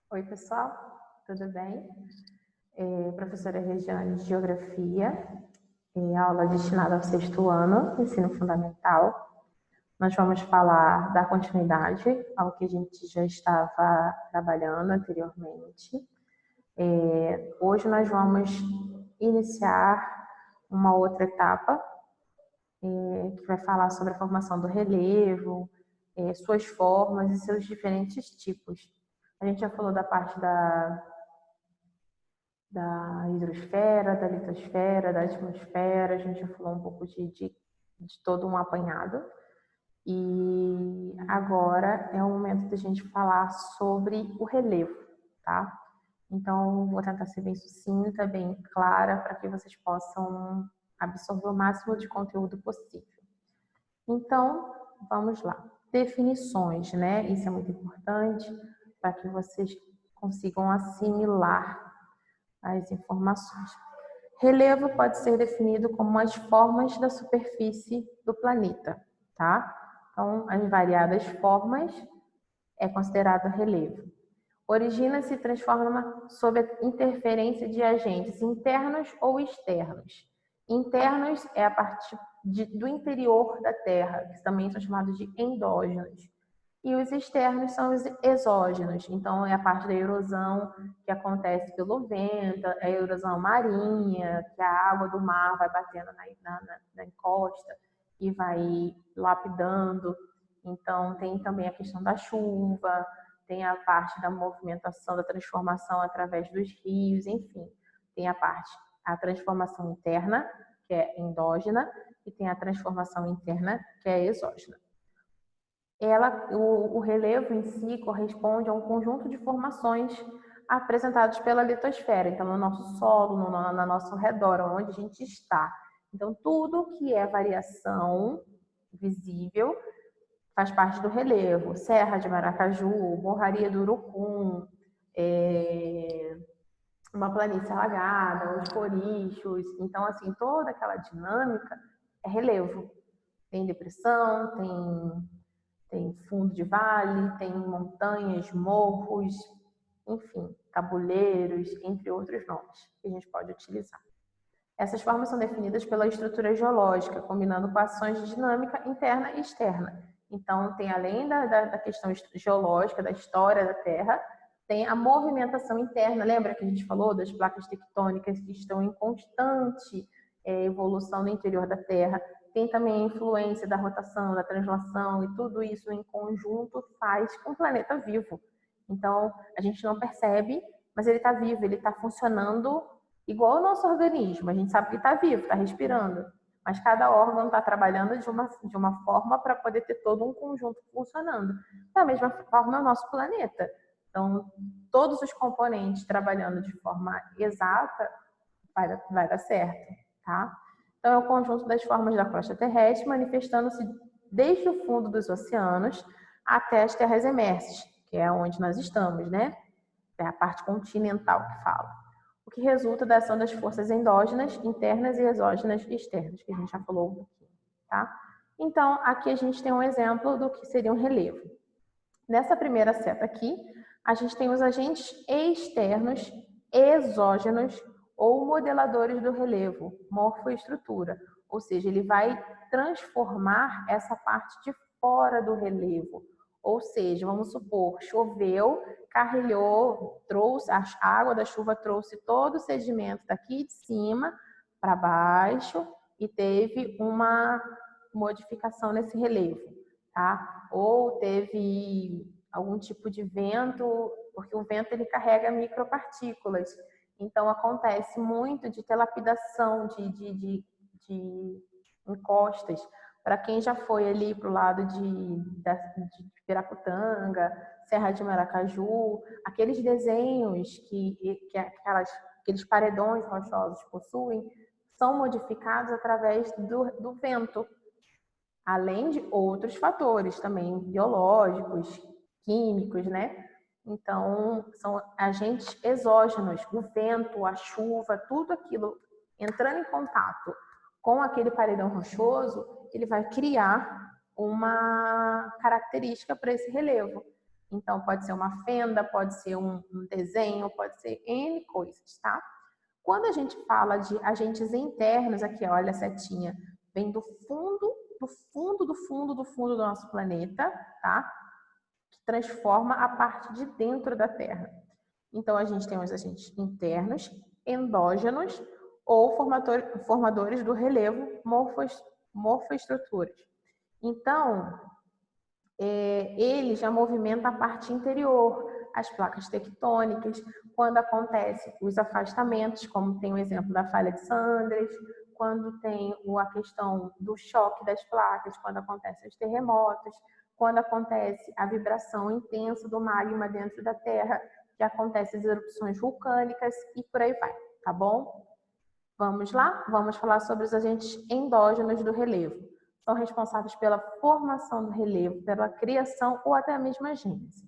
Oi, pessoal, tudo bem? Professora Regiane de Geografia, aula destinada ao sexto ano, ensino fundamental. Nós vamos falar da continuidade ao que a gente já estava trabalhando anteriormente. Hoje nós vamos iniciar uma outra etapa, que vai falar sobre a formação do relevo, suas formas e seus diferentes tipos. A gente já falou da parte da hidrosfera, da litosfera, da atmosfera, a gente já falou um pouco de todo um apanhado. E agora é o momento da gente falar sobre o relevo, tá? Então, vou tentar ser bem sucinta, bem clara, para que vocês possam absorver o máximo de conteúdo possível. Então, vamos lá. Definições, né? Isso é muito importante para que vocês consigam assimilar as informações. Relevo pode ser definido como as formas da superfície do planeta, tá? Então, as variadas formas é considerado relevo. Origina-se e transforma sob a interferência de agentes internos ou externos. Internos é a parte do interior da Terra, que também são chamados de endógenos. E os externos são os exógenos, então é a parte da erosão que acontece pelo vento, a erosão marinha, que a água do mar vai batendo na encosta e vai lapidando. Então tem também a questão da chuva, tem a parte da movimentação, da transformação através dos rios, enfim. Tem a transformação interna, que é endógena, e tem a transformação interna, que é exógena. O relevo em si corresponde a um conjunto de formações apresentadas pela litosfera, então no nosso solo, no nosso redor, onde a gente está. Então, tudo que é variação visível faz parte do relevo. Serra de Maracaju, Morraria do Urucum, uma planície alagada, os corichos. Então, assim, toda aquela dinâmica é relevo. Tem depressão, tem fundo de vale, tem montanhas, morros, enfim, tabuleiros, entre outros nomes que a gente pode utilizar. Essas formas são definidas pela estrutura geológica, combinando com ações de dinâmica interna e externa. Então, tem além da questão geológica, da história da Terra, tem a movimentação interna. Lembra que a gente falou das placas tectônicas que estão em constante evolução no interior da Terra? Tem também a influência da rotação, da translação, e tudo isso em conjunto faz um planeta vivo. Então, a gente não percebe, mas ele está vivo, ele está funcionando igual o nosso organismo. A gente sabe que está vivo, está respirando, mas cada órgão está trabalhando de uma forma para poder ter todo um conjunto funcionando. Da mesma forma, é o nosso planeta. Então, todos os componentes trabalhando de forma exata vai dar certo, tá? Então, é o conjunto das formas da crosta terrestre manifestando-se desde o fundo dos oceanos até as terras emerses, que é onde nós estamos, né? É a parte continental que fala. O que resulta da ação das forças endógenas, internas e exógenas externas, que a gente já falou um pouquinho, tá? Então, aqui a gente tem um exemplo do que seria um relevo. Nessa primeira seta aqui, a gente tem os agentes externos, exógenos ou modeladores do relevo, morfoestrutura, ou seja, ele vai transformar essa parte de fora do relevo. Ou seja, vamos supor, choveu, carrilhou, trouxe a água da chuva, trouxe todo o sedimento daqui de cima para baixo e teve uma modificação nesse relevo, tá? Ou teve algum tipo de vento, porque o vento ele carrega micropartículas. Então acontece muito de ter lapidação de encostas. Para quem já foi ali para o lado de Piracutanga, Serra de Maracaju, aqueles desenhos aqueles paredões rochosos possuem, são modificados através do vento, além de outros fatores também biológicos, químicos, né? Então, são agentes exógenos, o vento, a chuva, tudo aquilo entrando em contato com aquele paredão rochoso, ele vai criar uma característica para esse relevo. Então, pode ser uma fenda, pode ser um desenho, pode ser N coisas, tá? Quando a gente fala de agentes internos, aqui, olha a setinha, vem do fundo, do fundo, do fundo, do fundo do nosso planeta, tá? Que transforma a parte de dentro da Terra. Então, a gente tem os agentes internos, endógenos ou formadores do relevo, morfoestruturas. Então, ele já movimenta a parte interior, as placas tectônicas, quando acontece os afastamentos, como tem o exemplo da falha de San Andrés, quando tem a questão do choque das placas, quando acontecem os terremotos, quando acontece a vibração intensa do magma dentro da Terra, que acontecem as erupções vulcânicas e por aí vai, tá bom? Vamos lá? Vamos falar sobre os agentes endógenos do relevo. São responsáveis pela formação do relevo, pela criação ou até mesmo a gênese.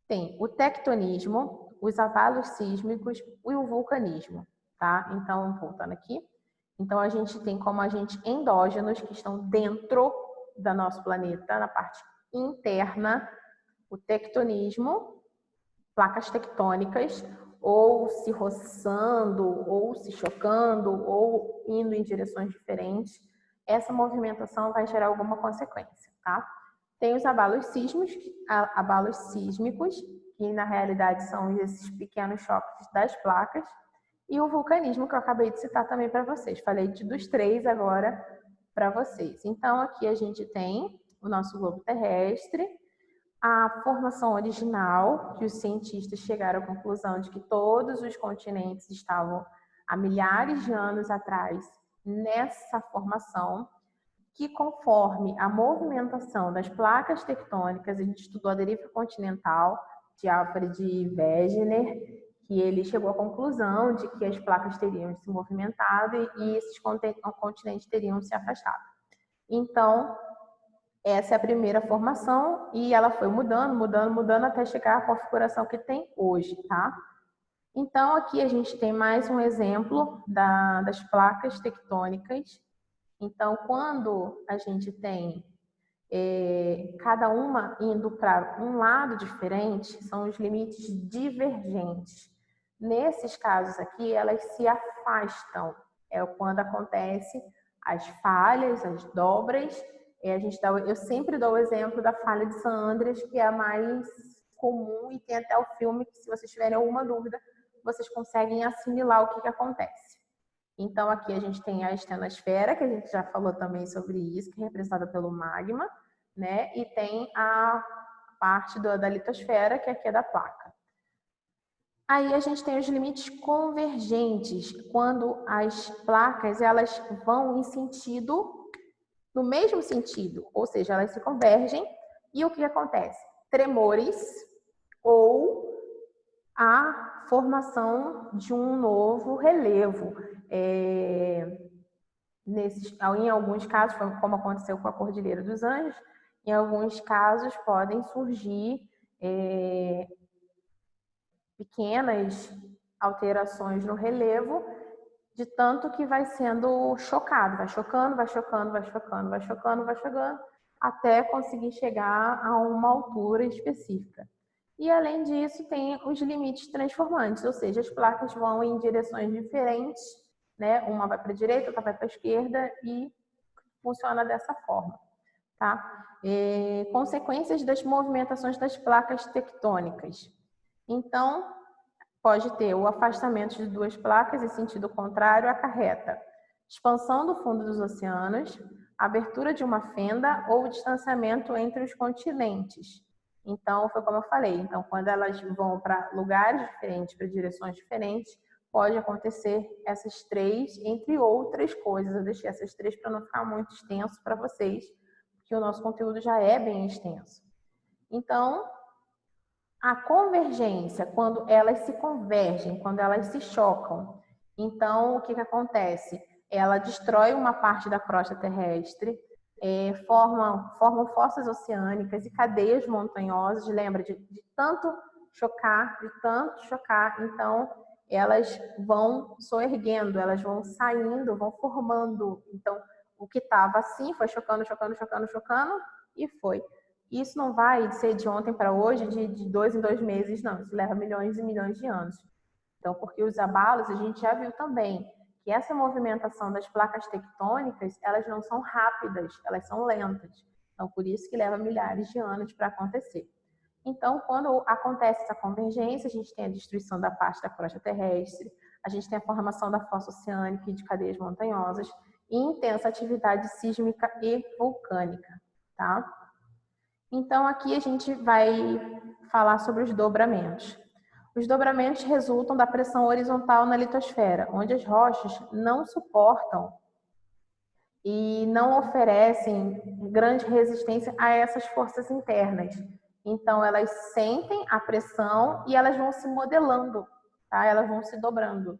Tem o tectonismo, os abalos sísmicos e o vulcanismo, tá? Então, voltando aqui. Então, a gente tem como agentes endógenos que estão dentro do nosso planeta, na parte interna, o tectonismo, placas tectônicas, ou se roçando, ou se chocando, ou indo em direções diferentes. Essa movimentação vai gerar alguma consequência, tá? Tem os abalos sísmicos, que na realidade são esses pequenos choques das placas, e o vulcanismo, que eu acabei de citar também para vocês. Falei dos três agora para vocês. Então, aqui a gente tem o nosso globo terrestre, a formação original, que os cientistas chegaram à conclusão de que todos os continentes estavam há milhares de anos atrás nessa formação, que conforme a movimentação das placas tectônicas, a gente estudou a deriva continental de Alfred Wegener, que ele chegou à conclusão de que as placas teriam se movimentado e esses continentes teriam se afastado. Então, essa é a primeira formação e ela foi mudando até chegar à configuração que tem hoje, tá? Então, aqui a gente tem mais um exemplo das placas tectônicas. Então, quando a gente tem cada uma indo para um lado diferente, são os limites divergentes. Nesses casos aqui, elas se afastam. É quando acontece as falhas, as dobras. Eu sempre dou o exemplo da falha de San Andrés, que é a mais comum e tem até o filme que, se vocês tiverem alguma dúvida, vocês conseguem assimilar o que acontece. Então, aqui a gente tem a estenosfera, que a gente já falou também sobre isso, que é representada pelo magma, né? E tem a parte da litosfera, que aqui é da placa. Aí a gente tem os limites convergentes, quando as placas elas vão no mesmo sentido, ou seja, elas se convergem, e o que acontece? Tremores ou a formação de um novo relevo. Em alguns casos, como aconteceu com a Cordilheira dos Andes, em alguns casos podem surgir pequenas alterações no relevo, de tanto que vai sendo chocado, vai chocando, até conseguir chegar a uma altura específica. E, além disso, tem os limites transformantes, ou seja, as placas vão em direções diferentes, né? Uma vai para a direita, outra vai para a esquerda e funciona dessa forma, tá? Consequências das movimentações das placas tectônicas. Então, pode ter o afastamento de duas placas em sentido contrário acarreta expansão do fundo dos oceanos, abertura de uma fenda ou distanciamento entre os continentes. Então, foi como eu falei. Então, quando elas vão para lugares diferentes, para direções diferentes, pode acontecer essas três, entre outras coisas. Eu deixei essas três para não ficar muito extenso para vocês, porque o nosso conteúdo já é bem extenso. Então, a convergência, quando elas se convergem, quando elas se chocam, então o que acontece? Ela destrói uma parte da crosta terrestre, formam fossas oceânicas e cadeias montanhosas, lembra, de tanto chocar, então elas vão soerguendo, elas vão saindo, vão formando. Então, o que estava assim foi chocando e foi. Isso não vai ser de ontem para hoje, de 2 em 2 meses, não. Isso leva milhões e milhões de anos. Então, porque os abalos, a gente já viu também que essa movimentação das placas tectônicas, elas não são rápidas, elas são lentas. Então, por isso que leva milhares de anos para acontecer. Então, quando acontece essa convergência, a gente tem a destruição da parte da crosta terrestre, a gente tem a formação da fossa oceânica e de cadeias montanhosas e intensa atividade sísmica e vulcânica, tá? Então, aqui a gente vai falar sobre os dobramentos. Os dobramentos resultam da pressão horizontal na litosfera, onde as rochas não suportam e não oferecem grande resistência a essas forças internas. Então, elas sentem a pressão e elas vão se modelando, tá? Elas vão se dobrando.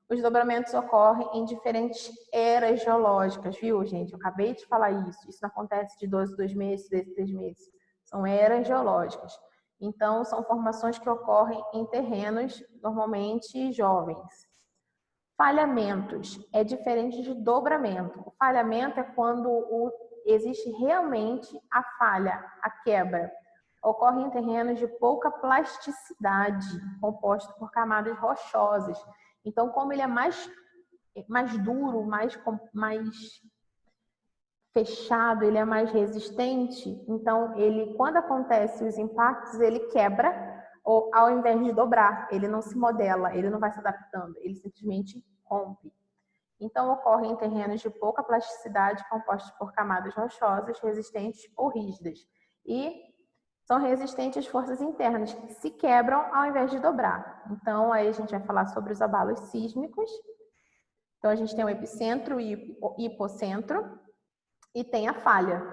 Os dobramentos ocorrem em diferentes eras geológicas, viu, gente? Eu acabei de falar isso. Isso não acontece de 2 em 2 meses, 3 em 3 meses. São eras geológicas. Então, são formações que ocorrem em terrenos normalmente jovens. Falhamentos é diferente de dobramento. O falhamento é quando existe realmente a falha, a quebra. Ocorre em terrenos de pouca plasticidade, composto por camadas rochosas. Então, como ele é mais duro, mais fechado, ele é mais resistente, então ele, quando acontece os impactos, ele quebra, ou ao invés de dobrar, ele não se modela, ele não vai se adaptando, ele simplesmente rompe. Então, ocorre em terrenos de pouca plasticidade, compostos por camadas rochosas, resistentes ou rígidas. E são resistentes às forças internas, que se quebram ao invés de dobrar. Então, aí a gente vai falar sobre os abalos sísmicos. Então, a gente tem o epicentro e o hipocentro e tem a falha.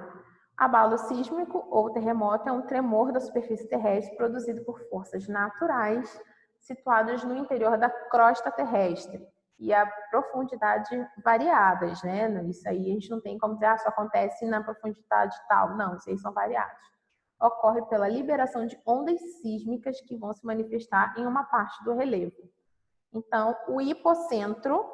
Abalo sísmico ou terremoto é um tremor da superfície terrestre produzido por forças naturais situadas no interior da crosta terrestre e a profundidade variadas, né? Isso aí a gente não tem como dizer, só acontece na profundidade tal. Não, isso aí são variados. Ocorre pela liberação de ondas sísmicas que vão se manifestar em uma parte do relevo. Então, o hipocentro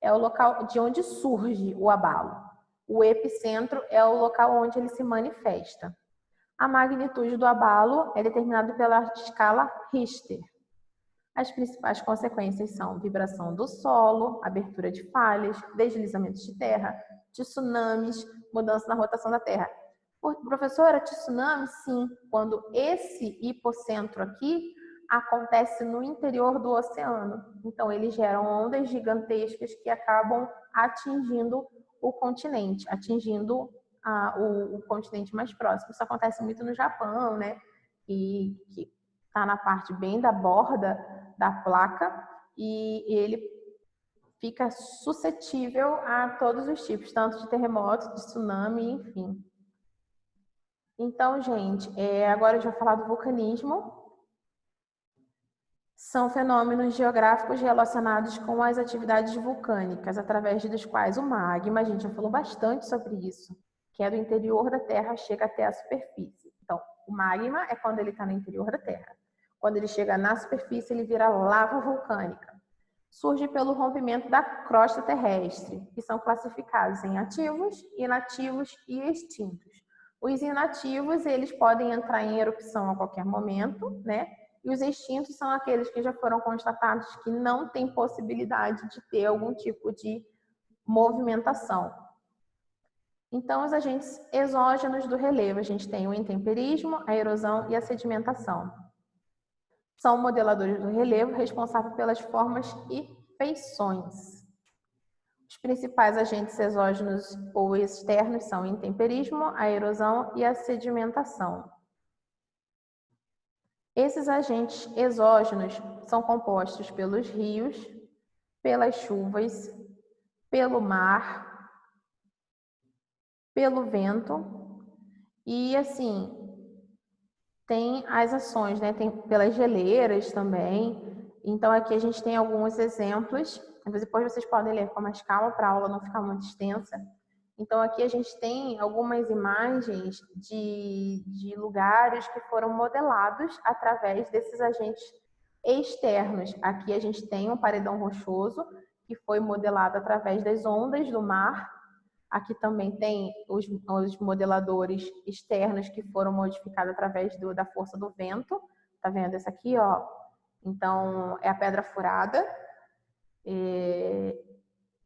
é o local de onde surge o abalo. O epicentro é o local onde ele se manifesta. A magnitude do abalo é determinada pela escala Richter. As principais consequências são vibração do solo, abertura de falhas, deslizamentos de terra, tsunamis, mudança na rotação da terra. Professora, tsunami? Sim, quando esse hipocentro aqui acontece no interior do oceano. Então, eles geram ondas gigantescas que acabam atingindo o continente, atingindo o continente mais próximo. Isso acontece muito no Japão, né? Que está na parte bem da borda da placa e ele fica suscetível a todos os tipos, tanto de terremoto, de tsunami, enfim. Então, gente, agora a gente vai falar do vulcanismo. São fenômenos geográficos relacionados com as atividades vulcânicas, através dos quais o magma, a gente já falou bastante sobre isso, que é do interior da Terra, chega até a superfície. Então, o magma é quando ele está no interior da Terra. Quando ele chega na superfície, ele vira lava vulcânica. Surge pelo rompimento da crosta terrestre, que são classificados em ativos, inativos e extintos. Os inativos, eles podem entrar em erupção a qualquer momento, né? E os extintos são aqueles que já foram constatados que não têm possibilidade de ter algum tipo de movimentação. Então, os agentes exógenos do relevo, a gente tem o intemperismo, a erosão e a sedimentação. São modeladores do relevo responsáveis pelas formas e feições. Os principais agentes exógenos ou externos são o intemperismo, a erosão e a sedimentação. Esses agentes exógenos são compostos pelos rios, pelas chuvas, pelo mar, pelo vento e, assim, tem as ações, né? Tem pelas geleiras também. Então, aqui a gente tem alguns exemplos. Depois vocês podem ler com mais calma para a aula não ficar muito extensa. Então, aqui a gente tem algumas imagens de lugares que foram modelados através desses agentes externos. Aqui a gente tem um paredão rochoso que foi modelado através das ondas do mar. Aqui também tem os modeladores externos que foram modificados através da força do vento. Tá vendo essa aqui, ó? Então, é a pedra furada.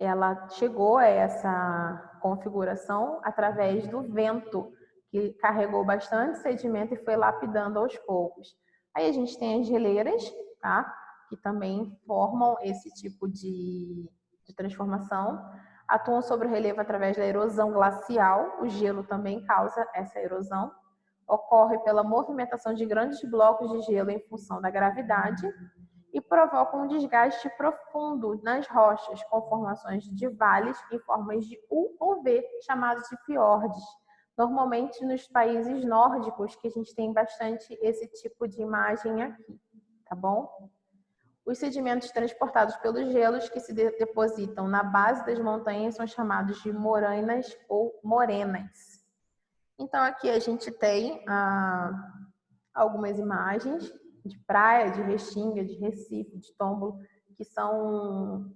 Ela chegou a essa configuração através do vento, que carregou bastante sedimento e foi lapidando aos poucos. Aí a gente tem as geleiras, tá? Que também formam esse tipo de transformação. Atuam sobre o relevo através da erosão glacial. O gelo também causa essa erosão. Ocorre pela movimentação de grandes blocos de gelo em função da gravidade e provocam um desgaste profundo nas rochas, com formações de vales em formas de U ou V, chamados de fiordes. Normalmente nos países nórdicos que a gente tem bastante esse tipo de imagem aqui, tá bom? Os sedimentos transportados pelos gelos que se depositam na base das montanhas são chamados de moranas ou morenas. Então aqui a gente tem algumas imagens de praia, de Restinga, de Recife, de Tombolo, que são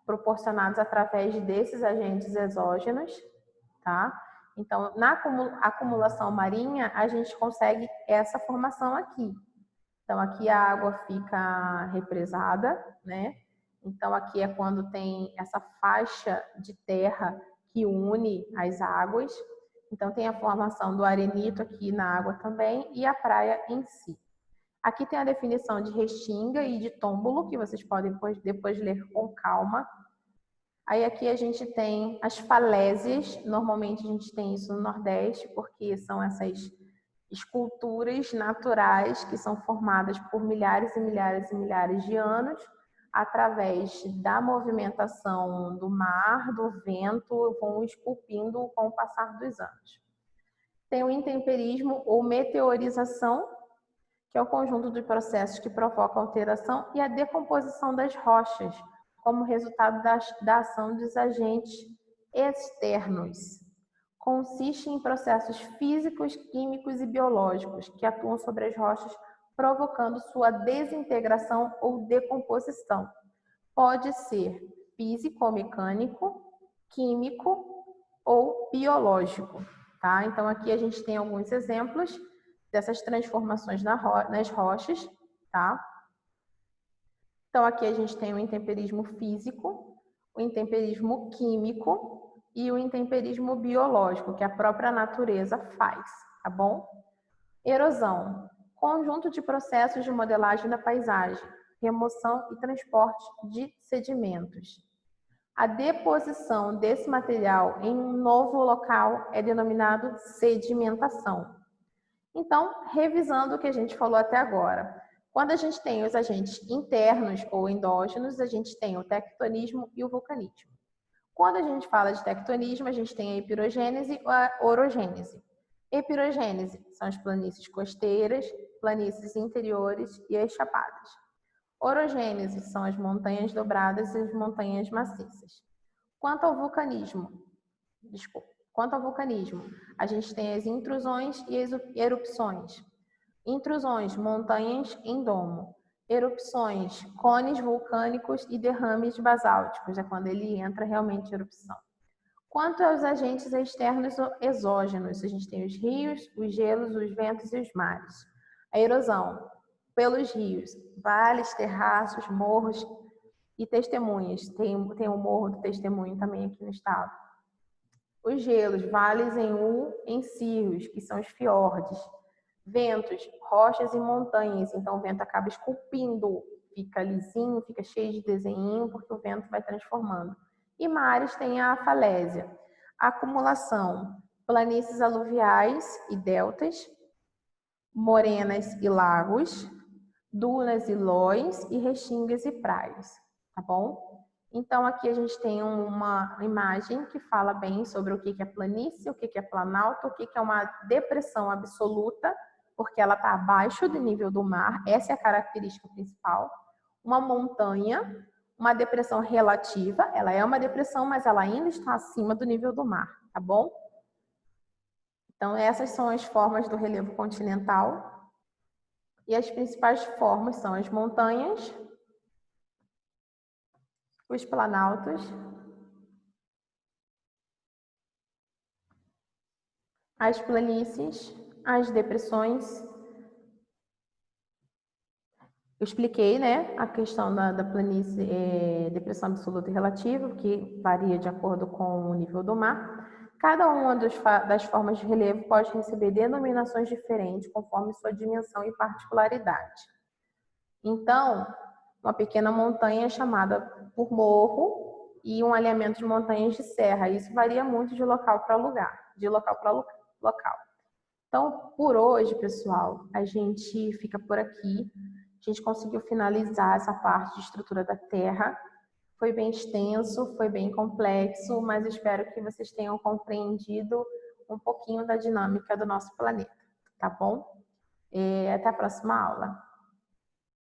proporcionados através desses agentes exógenos, tá? Então, na acumulação marinha, a gente consegue essa formação aqui. Então, aqui a água fica represada, né? Então, aqui é quando tem essa faixa de terra que une as águas. Então, tem a formação do arenito aqui na água também e a praia em si. Aqui tem a definição de Restinga e de Tombolo, que vocês podem depois ler com calma. Aí aqui a gente tem as falésias. Normalmente a gente tem isso no Nordeste, porque são essas esculturas naturais que são formadas por milhares e milhares e milhares de anos, através da movimentação do mar, do vento, vão esculpindo com o passar dos anos. Tem o intemperismo ou meteorização, que é o conjunto de processos que provocam a alteração e a decomposição das rochas, como resultado da ação dos agentes externos. Consiste em processos físicos, químicos e biológicos que atuam sobre as rochas, provocando sua desintegração ou decomposição. Pode ser físico-mecânico, químico ou biológico. Tá? Então, aqui a gente tem alguns exemplos dessas transformações nas rochas, tá? Então, aqui a gente tem o intemperismo físico, o intemperismo químico e o intemperismo biológico, que a própria natureza faz, tá bom? Erosão, conjunto de processos de modelagem da paisagem, remoção e transporte de sedimentos. A deposição desse material em um novo local é denominado sedimentação. Então, revisando o que a gente falou até agora, quando a gente tem os agentes internos ou endógenos, a gente tem o tectonismo e o vulcanismo. Quando a gente fala de tectonismo, a gente tem a epirogênese e a orogênese. Epirogênese são as planícies costeiras, planícies interiores e as chapadas. Orogênese são as montanhas dobradas e as montanhas maciças. Quanto ao vulcanismo, a gente tem as intrusões e as erupções. Intrusões, montanhas em domo. Erupções, cones vulcânicos e derrames basálticos, é quando ele entra realmente em erupção. Quanto aos agentes externos ou exógenos, a gente tem os rios, os gelos, os ventos e os mares. A erosão, pelos rios, vales, terraços, morros e testemunhas. Tem o Morro do Testemunho também aqui no estado. Os gelos, vales em cirros, que são os fiordes. Ventos, rochas e montanhas. Então o vento acaba esculpindo, fica lisinho, fica cheio de desenho, porque o vento vai transformando. E mares tem a falésia. A acumulação, planícies aluviais e deltas, morenas e lagos, dunas e lóis e restingas e praias, tá bom? Então, aqui a gente tem uma imagem que fala bem sobre o que é planície, o que é planalto, o que é uma depressão absoluta, porque ela está abaixo do nível do mar, essa é a característica principal. Uma montanha, uma depressão relativa, ela é uma depressão, mas ela ainda está acima do nível do mar, tá bom? Então, essas são as formas do relevo continental. E as principais formas são as montanhas, os planaltos as planícies, as depressões. Eu expliquei, né, a questão da planície, depressão absoluta e relativa, que varia de acordo com o nível do mar. Cada uma das formas de relevo pode receber denominações diferentes conforme sua dimensão e particularidade. Então, uma pequena montanha é chamada por morro e um alinhamento de montanhas de serra. Isso varia muito de local para lugar, de local para local. Então, por hoje, pessoal, a gente fica por aqui. A gente conseguiu finalizar essa parte de estrutura da Terra. Foi bem extenso, foi bem complexo, mas espero que vocês tenham compreendido um pouquinho da dinâmica do nosso planeta, tá bom? Até a próxima aula.